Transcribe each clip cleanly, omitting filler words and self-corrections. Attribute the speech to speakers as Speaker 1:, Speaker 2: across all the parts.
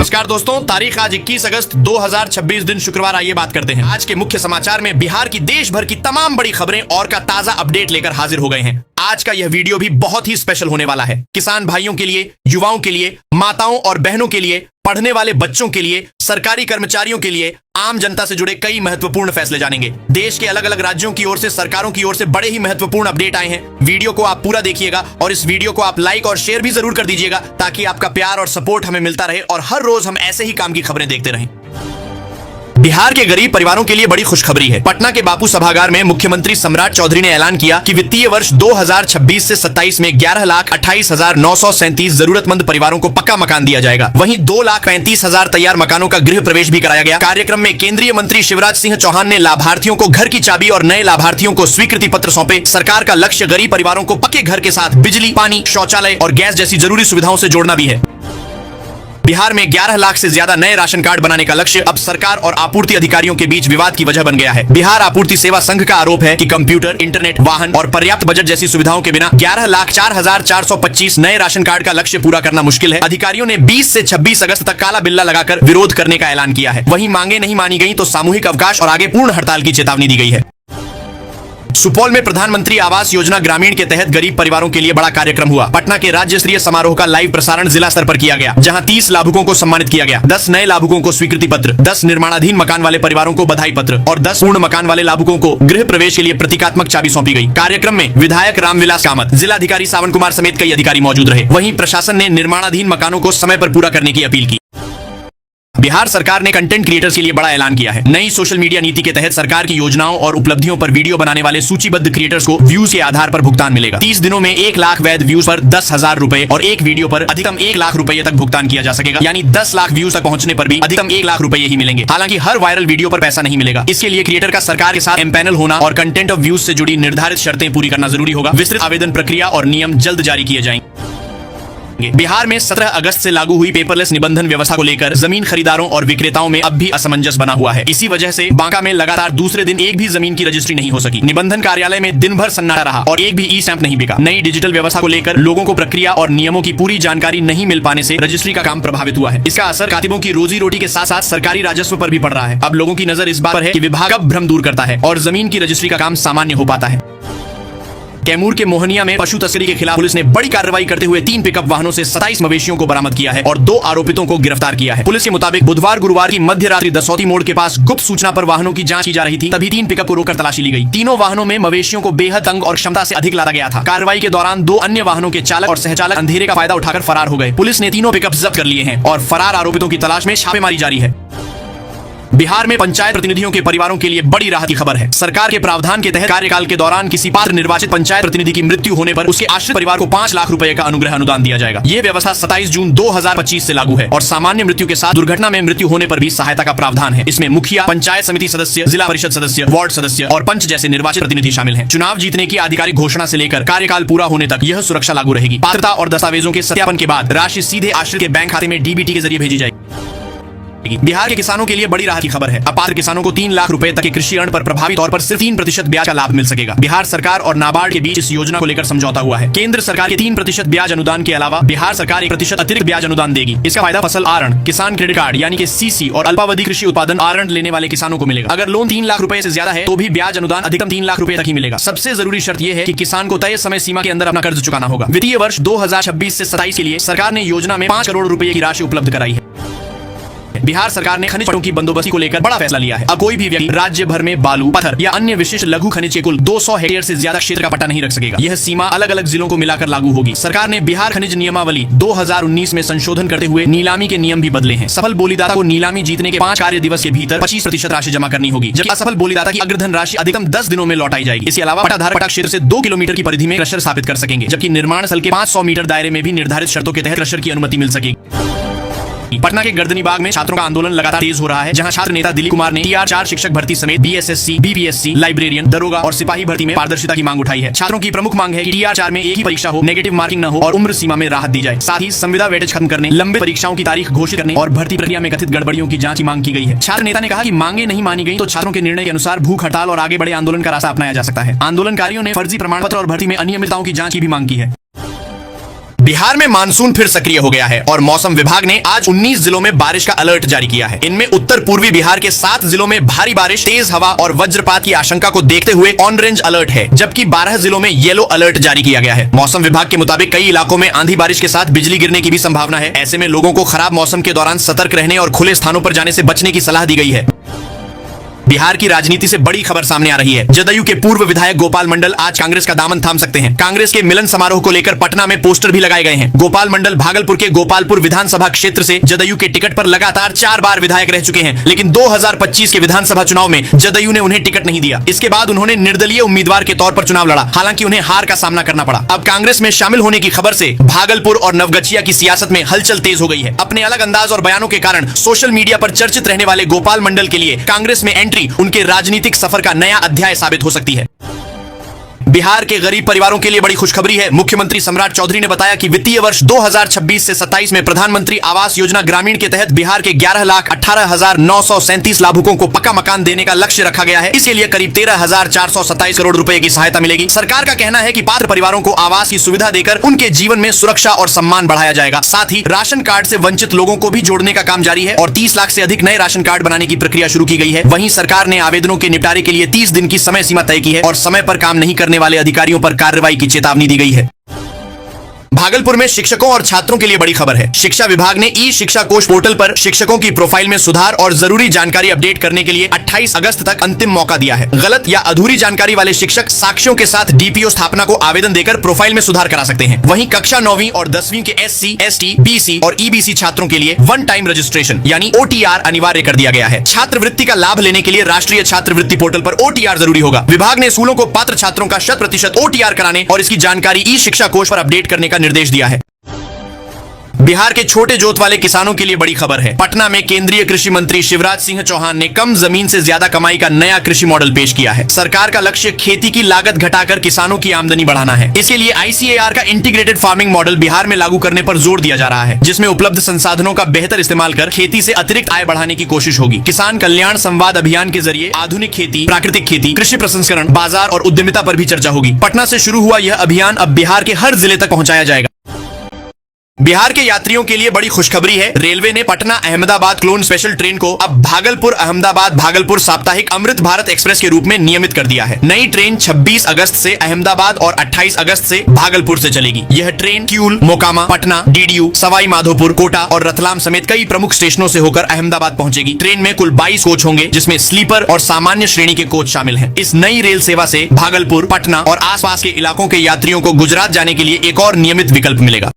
Speaker 1: नमस्कार दोस्तों, तारीख आज 21 अगस्त 2026 दिन शुक्रवार। आइए बात करते हैं आज के मुख्य समाचार में। बिहार की देश भर की तमाम बड़ी खबरें और का ताजा अपडेट लेकर हाजिर हो गए हैं। आज का यह वीडियो भी बहुत ही स्पेशल होने वाला है। किसान भाइयों के लिए, युवाओं के लिए, माताओं और बहनों के लिए, पढ़ने वाले बच्चों के लिए, सरकारी कर्मचारियों के लिए, आम जनता से जुड़े कई महत्वपूर्ण फैसले जानेंगे। देश के अलग अलग राज्यों की ओर से, सरकारों की ओर से बड़े ही महत्वपूर्ण अपडेट आए हैं। वीडियो को आप पूरा देखिएगा और इस वीडियो को आप लाइक और शेयर भी जरूर कर दीजिएगा, ताकि आपका प्यार और सपोर्ट हमें मिलता रहे और हर रोज हम ऐसे ही काम की खबरें देखते रहें। बिहार के गरीब परिवारों के लिए बड़ी खुशखबरी है। पटना के बापू सभागार में मुख्यमंत्री सम्राट चौधरी ने ऐलान किया कि वित्तीय वर्ष 2026 से 27 में 11,28,937 जरूरतमंद परिवारों को पक्का मकान दिया जाएगा। वहीं 2,35,000 तैयार मकानों का गृह प्रवेश भी कराया गया। कार्यक्रम में केंद्रीय मंत्री शिवराज सिंह चौहान ने लाभार्थियों को घर की चाबी और नए लाभार्थियों को स्वीकृति पत्र सौंपे। सरकार का लक्ष्य गरीब परिवारों को पक्के घर के साथ बिजली, पानी, शौचालय और गैस जैसी जरूरी सुविधाओं से जोड़ना भी है। बिहार में 11 लाख से ज्यादा नए राशन कार्ड बनाने का लक्ष्य अब सरकार और आपूर्ति अधिकारियों के बीच विवाद की वजह बन गया है। बिहार आपूर्ति सेवा संघ का आरोप है कि कंप्यूटर, इंटरनेट, वाहन और पर्याप्त बजट जैसी सुविधाओं के बिना 11,04,425 नए राशन कार्ड का लक्ष्य पूरा करना मुश्किल है। अधिकारियों ने 20 से 26 अगस्त तक काला बिल्ला लगाकर विरोध करने का ऐलान किया है। वहीं मांगे नहीं मानी गई तो सामूहिक अवकाश और आगे पूर्ण हड़ताल की चेतावनी दी गई है। सुपौल में प्रधानमंत्री आवास योजना ग्रामीण के तहत गरीब परिवारों के लिए बड़ा कार्यक्रम हुआ। पटना के राज्य स्तरीय समारोह का लाइव प्रसारण जिला स्तर पर किया गया, जहां 30 लाभुकों को सम्मानित किया गया। 10 नए लाभुकों को स्वीकृति पत्र, 10 निर्माणाधीन मकान वाले परिवारों को बधाई पत्र और 10 पूर्ण मकान वाले लाभुकों को गृह प्रवेश के लिए प्रतीकात्मक चाबी सौंपी गई। कार्यक्रम में विधायक रामविलास कामत, जिलाधिकारी सावन कुमार समेत कई अधिकारी मौजूद रहे। वहीं प्रशासन ने निर्माणाधीन मकानों को समय पर पूरा करने की अपील की। बिहार सरकार ने कंटेंट क्रिएटर्स के लिए बड़ा ऐलान किया है। नई सोशल मीडिया नीति के तहत सरकार की योजनाओं और उपलब्धियों पर वीडियो बनाने वाले सूचीबद्ध क्रिएटर्स को व्यूज के आधार पर भुगतान मिलेगा। 30 दिनों में 1 लाख वैध व्यूज पर 10,000 रुपए और एक वीडियो पर अधिकतम 1 लाख रुपए तक भुगतान किया जा सकेगा। यानी 10 लाख व्यूज तक पहुंचने पर भी अधिकतम 1 लाख रुपए ही मिलेंगे। हालांकि हर वायरल वीडियो पर पैसा नहीं मिलेगा। इसके लिए क्रिएटर का सरकार के साथ एम्पैनल होना और कंटेंट ऑफ व्यूज से जुड़ी निर्धारित शर्तें पूरी करना जरूरी होगा। विस्तृत आवेदन प्रक्रिया और नियम जल्द जारी किए जाएंगे। बिहार में 17 अगस्त से लागू हुई पेपरलेस निबंधन व्यवस्था को लेकर जमीन खरीदारों और विक्रेताओं में अब भी असमंजस बना हुआ है। इसी वजह से बांका में लगातार दूसरे दिन एक भी जमीन की रजिस्ट्री नहीं हो सकी। निबंधन कार्यालय में दिन भर सन्नाटा रहा और एक भी ई स्टैंप नहीं बिका। नई डिजिटल व्यवस्था को लेकर लोगों को प्रक्रिया और नियमों की पूरी जानकारी नहीं मिल पाने से रजिस्ट्री का काम प्रभावित हुआ है। इसका असर कातिबों की रोजी रोटी के साथ साथ सरकारी राजस्व पर भी पड़ रहा है। अब लोगों की नजर इस बात पर है कि विभाग अब भ्रम दूर करता है और जमीन की रजिस्ट्री का काम सामान्य हो पाता है। कैमूर के मोहनिया में पशु तस्करी के खिलाफ पुलिस ने बड़ी कार्रवाई करते हुए 3 पिकअप वाहनों से 27 मवेशियों को बरामद किया है और 2 आरोपितों को गिरफ्तार किया है। पुलिस के मुताबिक बुधवार गुरुवार की मध्य रात्रि दसौती मोड़ के पास गुप्त सूचना पर वाहनों की जांच की जा रही थी, तभी 3 पिकअप को रोककर तलाशी ली गई। तीनों वाहनों में मवेशियों को बेहद तंग और क्षमता से अधिक लादा गया था। कार्रवाई के दौरान 2 अन्य वाहनों के चालक और सहचालक अंधेरे का फायदा उठाकर फरार हो गए। पुलिस ने तीनों पिकअप जब्त कर लिए हैं और फरार आरोपितों की तलाश में छापेमारी जारी है। बिहार में पंचायत प्रतिनिधियों के परिवारों के लिए बड़ी राहत की खबर है। सरकार के प्रावधान के तहत कार्यकाल के दौरान किसी पात्र निर्वाचित पंचायत प्रतिनिधि की मृत्यु होने पर उसके आश्रित परिवार को 5 लाख रुपए का अनुग्रह अनुदान दिया जाएगा। यह व्यवस्था 27 जून 2025 से लागू है और सामान्य मृत्यु के साथ दुर्घटना में मृत्यु होने पर भी सहायता का प्रावधान है। इसमें मुखिया, पंचायत समिति सदस्य, जिला परिषद सदस्य, वार्ड सदस्य और पंच जैसे निर्वाचित प्रतिनिधि शामिल हैं। चुनाव जीतने की आधिकारिक घोषणा से लेकर कार्यकाल पूरा होने तक यह सुरक्षा लागू रहेगी। पात्रता और दस्तावेजों के सत्यापन के बाद राशि सीधे आश्रित के बैंक खाते में डीबीटी के जरिए भेजी जाएगी। बिहार के किसानों के लिए बड़ी राहत की खबर है। अपात्र किसानों को 3 लाख रुपए तक के कृषि ऋण पर प्रभावी तौर पर सिर्फ 3% ब्याज का लाभ मिल सकेगा। बिहार सरकार और नाबार्ड के बीच इस योजना को लेकर समझौता हुआ है। केंद्र सरकार के 3% ब्याज अनुदान के अलावा बिहार सरकार 1% अतिरिक्त ब्याज अनुदान देगी। इसका फायदा फसल आहरण, किसान क्रेडिट कार्ड यानी कि सीसी और अल्पावधि कृषि उत्पादन आहरण लेने वाले किसानों को मिलेगा। अगर लोन 3 लाख रुपए से ज्यादा है तो भी ब्याज अनुदान अधिकतम 3 लाख रुपए तक ही मिलेगा। सबसे जरूरी शर्त यह है कि किसान को तय समय सीमा के अंदर अपना कर्ज चुकाना होगा। वित्तीय वर्ष 2026 से 27 के लिए सरकार ने योजना में 5 करोड़ रुपए की राशि उपलब्ध कराई है। बिहार सरकार ने खनिज पट्टों की बंदोबस्ती को लेकर बड़ा फैसला लिया है। अब कोई भी व्यक्ति राज्य भर में बालू, पत्थर या अन्य विशिष्ट लघु खनिज के कुल 200 हेक्टेयर से ज्यादा क्षेत्र का पट्टा नहीं रख सकेगा। यह सीमा अलग अलग जिलों को मिलाकर लागू होगी। सरकार ने बिहार खनिज नियमावली 2019 में संशोधन करते हुए नीलामी के नियम भी बदले हैं। सफल बोलीदाता को नीलामी जीतने के 5 कार्य दिवस के भीतर 25% राशि जमा करनी होगी, जबकि असफल बोलीदाता की अग्रधन राशि अधिकतम 10 दिनों में लौटाई जाएगी। इसके अलावा पट्टाधारक पट्टा क्षेत्र से 2 किलोमीटर की परिधि में क्रशर स्थापित कर सकेंगे, जबकि निर्माण स्थल के 500 मीटर दायरे में भी निर्धारित शर्तों के तहत क्रशर की अनुमति मिल सकेगी। पटना के गर्दनी बाग में छात्रों का आंदोलन लगातार तेज हो रहा है, जहां छात्र नेता दिलीप कुमार ने TR4 शिक्षक भर्ती समेत BSSC, BPSC, लाइब्रेरियन, दरोगा और सिपाही भर्ती में पारदर्शिता की मांग उठाई है। छात्रों की प्रमुख मांग है कि TR4 में एक ही परीक्षा हो, नेगेटिव मार्किंग न हो और उम्र सीमा में राहत दी जाए। साथ ही संविदा वेटेज खत्म करने, लंबित परीक्षाओं की तारीख घोषित करने और भर्ती प्रक्रिया में कथित गड़बड़ियों की जांच की मांग की गई है। छात्र नेता ने कहा कि मांगे नहीं मानी गई तो छात्रों के निर्णय के अनुसार भूख हड़ताल और आगे बड़े आंदोलन का रास्ता अपनाया जा सकता है। आंदोलनकारियों ने फर्जी प्रमाण पत्र और भर्ती में अनियमितताओं की जांच की भी मांग की है। बिहार में मानसून फिर सक्रिय हो गया है और मौसम विभाग ने आज 19 जिलों में बारिश का अलर्ट जारी किया है। इनमें उत्तर पूर्वी बिहार के 7 जिलों में भारी बारिश, तेज हवा और वज्रपात की आशंका को देखते हुए ऑरेंज अलर्ट है, जबकि 12 जिलों में येलो अलर्ट जारी किया गया है। मौसम विभाग के मुताबिक कई इलाकों में आंधी बारिश के साथ बिजली गिरने की भी संभावना है। ऐसे में लोगों को खराब मौसम के दौरान सतर्क रहने और खुले स्थानों पर जाने से बचने की सलाह दी गई है। बिहार की राजनीति से बड़ी खबर सामने आ रही है। जदयू के पूर्व विधायक गोपाल मंडल आज कांग्रेस का दामन थाम सकते हैं। कांग्रेस के मिलन समारोह को लेकर पटना में पोस्टर भी लगाए गए हैं। गोपाल मंडल भागलपुर के गोपालपुर विधानसभा क्षेत्र से जदयू के टिकट पर लगातार 4 बार विधायक रह चुके हैं, लेकिन 2025 के विधानसभा चुनाव में जदयू ने उन्हें टिकट नहीं दिया। इसके बाद उन्होंने निर्दलीय उम्मीदवार के तौर पर चुनाव लड़ा, हालांकि उन्हें हार का सामना करना पड़ा। अब कांग्रेस में शामिल होने की खबर से भागलपुर और नवगछिया की सियासत में हलचल तेज हो गई है। अपने अलग अंदाज और बयानों के कारण सोशल मीडिया पर चर्चित रहने वाले गोपाल मंडल के लिए कांग्रेस में एंट्री उनके राजनीतिक सफर का नया अध्याय साबित हो सकती है। बिहार के गरीब परिवारों के लिए बड़ी खुशखबरी है। मुख्यमंत्री सम्राट चौधरी ने बताया कि वित्तीय वर्ष 2026 से 27 में प्रधानमंत्री आवास योजना ग्रामीण के तहत बिहार के 11,18,937 लाभुकों को पक्का मकान देने का लक्ष्य रखा गया है। इसके लिए करीब 13,427 करोड़ रुपए की सहायता मिलेगी। सरकार का कहना है कि पात्र परिवारों को आवास की सुविधा देकर उनके जीवन में सुरक्षा और सम्मान बढ़ाया जाएगा। साथ ही राशन कार्ड से वंचित लोगों को भी जोड़ने का काम जारी है और 30 लाख से अधिक नए राशन कार्ड बनाने की प्रक्रिया शुरू की गई है। वहीं सरकार ने आवेदनों के निपटारे के लिए 30 दिन की समय सीमा तय की है और समय पर काम नहीं करने वाले अधिकारियों पर कार्रवाई की चेतावनी दी गई है। भागलपुर में शिक्षकों और छात्रों के लिए बड़ी खबर है। शिक्षा विभाग ने ई शिक्षा कोष पोर्टल पर शिक्षकों की प्रोफाइल में सुधार और जरूरी जानकारी अपडेट करने के लिए 28 अगस्त तक अंतिम मौका दिया है। गलत या अधूरी जानकारी वाले शिक्षक साक्ष्यों के साथ डीपीओ स्थापना को आवेदन देकर प्रोफाइल में सुधार करा सकते हैं। वहीं कक्षा 9वीं और 10वीं के SC, ST, BC और EBC छात्रों के लिए वन टाइम रजिस्ट्रेशन यानी OTR अनिवार्य कर दिया गया है। छात्रवृत्ति का लाभ लेने के लिए राष्ट्रीय छात्रवृत्ति पोर्टल पर OTR जरूरी होगा। विभाग ने स्कूलों को पात्र छात्रों का 100% OTR कराने और इसकी जानकारी ई शिक्षा कोष पर अपडेट करने का निर्देश दिया है। बिहार के छोटे जोत वाले किसानों के लिए बड़ी खबर है। पटना में केंद्रीय कृषि मंत्री शिवराज सिंह चौहान ने कम जमीन से ज्यादा कमाई का नया कृषि मॉडल पेश किया है। सरकार का लक्ष्य खेती की लागत घटाकर किसानों की आमदनी बढ़ाना है। इसके लिए ICAR का इंटीग्रेटेड फार्मिंग मॉडल बिहार में लागू करने पर जोर दिया जा रहा है, जिसमें उपलब्ध संसाधनों का बेहतर इस्तेमाल कर खेती से अतिरिक्त आय बढ़ाने की कोशिश होगी। किसान कल्याण संवाद अभियान के जरिए आधुनिक खेती, प्राकृतिक खेती, कृषि प्रसंस्करण, बाजार और उद्यमिता पर भी चर्चा होगी। पटना से शुरू हुआ यह अभियान अब बिहार के हर जिले तक पहुंचाया जाएगा। बिहार के यात्रियों के लिए बड़ी खुशखबरी है। रेलवे ने Patna Ahmedabad clone special train को अब भागलपुर अहमदाबाद भागलपुर साप्ताहिक अमृत भारत एक्सप्रेस के रूप में नियमित कर दिया है। नई ट्रेन 26 अगस्त से अहमदाबाद और 28 अगस्त से भागलपुर से चलेगी। यह ट्रेन किऊल, मोकामा, पटना, DDU, सवाई माधोपुर, कोटा और रतलाम समेत कई प्रमुख स्टेशनों से होकर अहमदाबाद पहुंचेगी। ट्रेन में कुल 22 कोच होंगे, जिसमें स्लीपर और सामान्य श्रेणी के कोच शामिल हैं। इस नई रेल सेवा से भागलपुर, पटना और आसपास के इलाकों के यात्रियों को गुजरात जाने के लिए एक और नियमित विकल्प मिलेगा।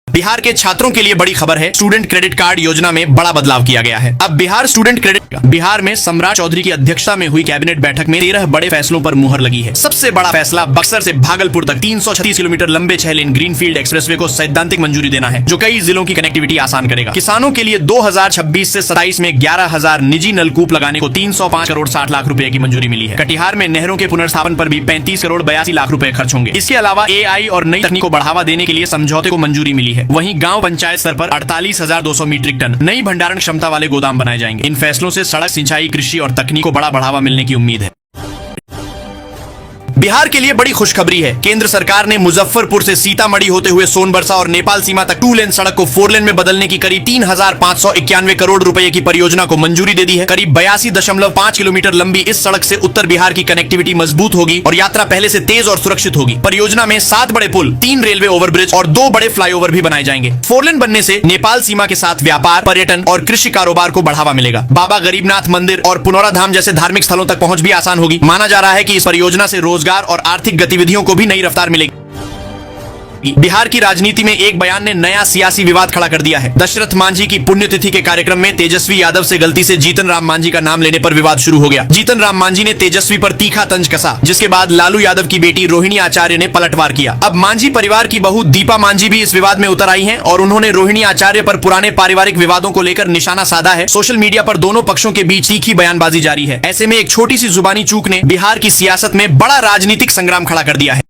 Speaker 1: बिहार के छात्रों के लिए बड़ी खबर है। स्टूडेंट क्रेडिट कार्ड योजना में बड़ा बदलाव किया गया है। अब बिहार स्टूडेंट क्रेडिट बिहार में सम्राट चौधरी की अध्यक्षता में हुई कैबिनेट बैठक में 13 बड़े फैसलों पर मुहर लगी है। सबसे बड़ा फैसला बक्सर से भागलपुर तक 336 किलोमीटर लंबे 6 लेन ग्रीनफील्ड एक्सप्रेसवे को सैद्धांतिक मंजूरी देना है, जो कई जिलों की कनेक्टिविटी आसान करेगा। किसानों के लिए 2026 से 27 में 11,000 निजी नलकूप लगाने को 305 करोड़ 60 लाख रुपए की मंजूरी मिली है। कटिहार में नहरों के पुनर्स्थापन पर भी 35 करोड़ 82 लाख रुपए खर्च होंगे। इसके अलावा AI और नई तकनीक को बढ़ावा देने के लिए समझौते को मंजूरी मिली है। वहीं गांव पंचायत स्तर पर 48,200 मीट्रिक टन नई भंडारण क्षमता वाले गोदाम बनाए जाएंगे। इन फैसलों से सड़क, सिंचाई, कृषि और तकनीक को बड़ा बढ़ावा मिलने की उम्मीद है। बिहार के लिए बड़ी खुशखबरी है। केंद्र सरकार ने मुजफ्फरपुर से सीतामढ़ी होते हुए सोनबरसा और नेपाल सीमा तक 2 लेन सड़क को 4 लेन में बदलने की करीब 3,591 करोड़ रुपए की परियोजना को मंजूरी दे दी है। करीब 82.5 किलोमीटर लंबी इस सड़क से उत्तर बिहार की कनेक्टिविटी मजबूत होगी और यात्रा पहले से तेज और सुरक्षित होगी। परियोजना में 7 बड़े पुल, 3 रेलवे ओवरब्रिज और 2 बड़े फ्लाईओवर भी बनाए जाएंगे। 4 लेन बनने से नेपाल सीमा के साथ व्यापार, पर्यटन और कृषि कारोबार को बढ़ावा मिलेगा। बाबा गरीबनाथ मंदिर और पुनौरा धाम जैसे धार्मिक स्थलों तक पहुंच भी आसान होगी। माना जा रहा है कि इस परियोजना से रोजगार और आर्थिक गतिविधियों को भी नई रफ्तार मिलेगी। बिहार की राजनीति में एक बयान ने नया सियासी विवाद खड़ा कर दिया है। दशरथ मांझी की पुण्यतिथि के कार्यक्रम में तेजस्वी यादव से गलती से जीतन राम मांझी का नाम लेने पर विवाद शुरू हो गया। जीतन राम मांझी ने तेजस्वी पर तीखा तंज कसा, जिसके बाद लालू यादव की बेटी रोहिणी आचार्य ने पलटवार किया। अब मांझी परिवार की बहू दीपा मांझी भी इस विवाद में उतर आई हैं और उन्होंने रोहिणी आचार्य पर पुराने पारिवारिक विवादों को लेकर निशाना साधा है। सोशल मीडिया पर दोनों पक्षों के बीच तीखी बयानबाजी जारी है। ऐसे में एक छोटी सी जुबानी चूक ने बिहार की सियासत में बड़ा राजनीतिक संग्राम खड़ा कर दिया है।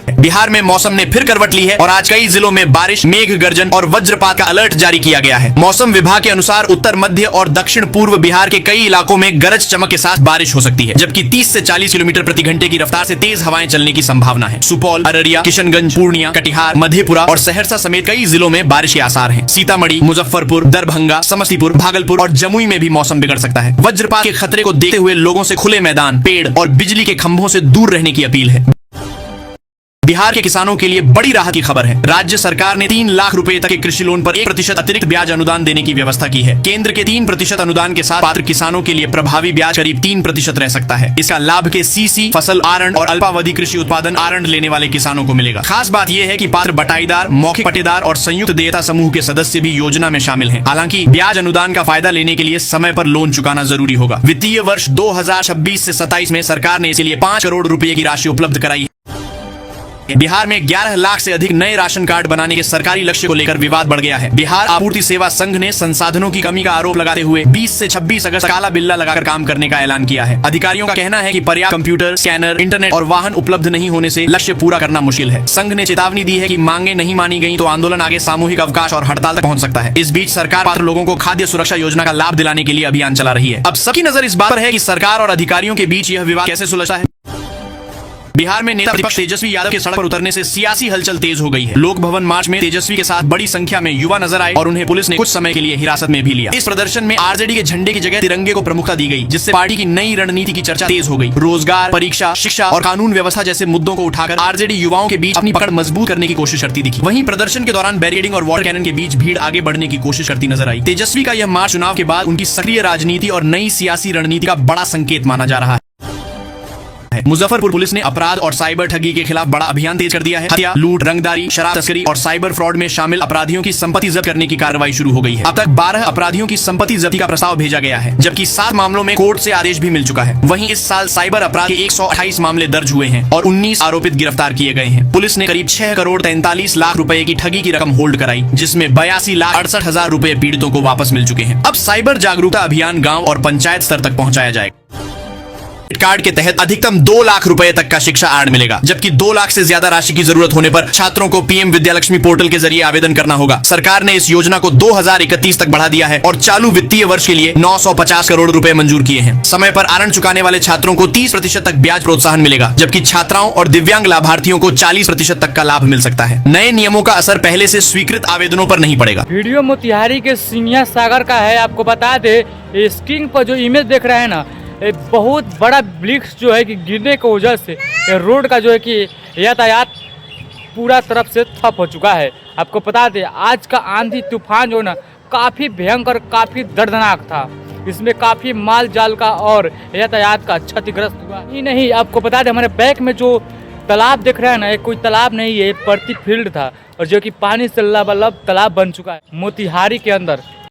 Speaker 1: बिहार में मौसम ने फिर करवट ली है और आज कई जिलों में बारिश, मेघ गर्जन और वज्रपात का अलर्ट जारी किया गया है। मौसम विभाग के अनुसार उत्तर मध्य और दक्षिण पूर्व बिहार के कई इलाकों में गरज चमक के साथ बारिश हो सकती है, जबकि 30 से 40 किलोमीटर प्रति घंटे की रफ्तार से तेज हवाएं चलने की संभावना है। सुपौल, अररिया, किशनगंज, पूर्णिया, कटिहार, मधेपुरा और सहरसा समेत कई जिलों में बारिश के आसार हैं। सीतामढ़ी, मुजफ्फरपुर, दरभंगा, समस्तीपुर, भागलपुर और जमुई में भी मौसम बिगड़ सकता है। वज्रपात के खतरे को देखते हुए लोगों से खुले मैदान, पेड़ और बिजली के खंभों से दूर रहने की अपील है। बिहार के किसानों के लिए बड़ी राहत की खबर है। राज्य सरकार ने 3 लाख रुपए तक के कृषि लोन पर 1% अतिरिक्त ब्याज अनुदान देने की व्यवस्था की है। केंद्र के 3% अनुदान के साथ पात्र किसानों के लिए प्रभावी ब्याज करीब 3% रह सकता है। इसका लाभ के सीसी, फसल आरंड और अल्पावधि कृषि उत्पादन आरंड लेने वाले किसानों को मिलेगा। खास बात यह है कि पात्र बटाईदार, मौखिक पट्टेदार और संयुक्त देयता समूह के सदस्य भी योजना में शामिल हैं। हालांकि ब्याज अनुदान का फायदा लेने के लिए समय पर लोन चुकाना जरूरी होगा। वित्तीय वर्ष 2026 से 27 में सरकार ने इसके लिए 5 करोड़ रुपए की राशि उपलब्ध कराई है। बिहार में 11 लाख से अधिक नए राशन कार्ड बनाने के सरकारी लक्ष्य को लेकर विवाद बढ़ गया है। बिहार आपूर्ति सेवा संघ ने संसाधनों की कमी का आरोप लगाते हुए 20 से 26 अगस्त काला बिल्ला लगाकर काम करने का ऐलान किया है। अधिकारियों का कहना है कि पर्याप्त कंप्यूटर, स्कैनर, इंटरनेट और वाहन उपलब्ध नहीं होने से लक्ष्य पूरा करना मुश्किल है। संघ ने चेतावनी दी है कि मांगे नहीं मानी गई तो आंदोलन आगे सामूहिक अवकाश और हड़ताल तक पहुंच सकता है। इस बीच सरकार पात्र लोगों को खाद्य सुरक्षा योजना का लाभ दिलाने के लिए अभियान चला रही है। अब सबकी नजर इस बात पर है कि सरकार और अधिकारियों के बीच यह विवाद कैसे सुलझता है। बिहार में नेता प्रतिपक्ष तेजस्वी यादव के सड़क पर उतरने से सियासी हलचल तेज हो गई है। लोक भवन मार्च में तेजस्वी के साथ बड़ी संख्या में युवा नजर आए और उन्हें पुलिस ने कुछ समय के लिए हिरासत में भी लिया। इस प्रदर्शन में आरजेडी के झंडे की जगह तिरंगे को प्रमुखता दी गई, जिससे पार्टी की नई रणनीति की चर्चा तेज हो गई। रोजगार, परीक्षा, शिक्षा और कानून व्यवस्था जैसे मुद्दों को उठाकर आरजेडी युवाओं के बीच अपनी पकड़ मजबूत करने की कोशिश करती दिखी। वहीं प्रदर्शन के दौरान बैरिकेडिंग और वाटर कैनन के बीच भीड़ आगे बढ़ने की कोशिश करती नजर आई। तेजस्वी का यह मार्च चुनाव के बाद उनकी सक्रिय राजनीति और नई सियासी रणनीति का बड़ा संकेत माना जा रहा है। मुजफ्फरपुर पुलिस ने अपराध और साइबर ठगी के खिलाफ बड़ा अभियान तेज कर दिया है। हत्या, लूट, रंगदारी, शराब तस्करी और साइबर फ्रॉड में शामिल अपराधियों की संपत्ति जब्त करने की कार्रवाई शुरू हो गई है। अब तक 12 अपराधियों की संपत्ति जब्ती का प्रस्ताव भेजा गया है, जबकि 7 मामलों में कोर्ट से आदेश भी मिल चुका है। वहीं इस साल साइबर अपराध के 128 मामले दर्ज हुए हैं और 19 आरोपित गिरफ्तार किए गए हैं। पुलिस ने करीब 6 करोड़ 43 लाख रुपए की ठगी की रकम होल्ड कराई, जिसमें 82,68,000 रुपए पीड़ितों को वापस मिल चुके हैं। अब साइबर जागरूकता अभियान गाँव और पंचायत स्तर तक पहुँचाया जाएगा। कार्ड के तहत अधिकतम 2 लाख रुपए तक का शिक्षा आर्ड मिलेगा, जबकि 2 लाख से ज्यादा राशि की जरूरत होने पर छात्रों को पीएम विद्यालक्ष्मी पोर्टल के जरिए आवेदन करना होगा। सरकार ने इस योजना को 2031 तक बढ़ा दिया है और चालू वित्तीय वर्ष के लिए 950 करोड़ रुपए मंजूर किए हैं। समय पर आरंड चुकाने वाले छात्रों को 30% तक ब्याज प्रोत्साहन मिलेगा, जबकि छात्राओं और दिव्यांग लाभार्थियों को 40% तक का लाभ मिल सकता है। नए नियमों का असर पहले से स्वीकृत आवेदनों पर नहीं पड़ेगा।
Speaker 2: वीडियो मोतिहारी के सिंहिया सागर का है। आपको बता दे, स्क्रीन पर जो इमेज देख रहे हैं ना, एक बहुत बड़ा वृक्ष जो है कि गिरने की वजह से रोड का जो है कि यातायात पूरा तरफ से ठप हो चुका है। आपको बता दें, आज का आंधी तूफान जो है ना काफ़ी भयंकर, काफ़ी दर्दनाक था। इसमें काफ़ी माल जाल का और यातायात का क्षतिग्रस्त हुआ ही नहीं। आपको बता दें, हमारे बैक में जो तालाब दिख रहा है ना, ये कोई तालाब नहीं है, परती फील्ड था और जो कि पानी से लबालब तालाब बन चुका है। मोतिहारी के अंदर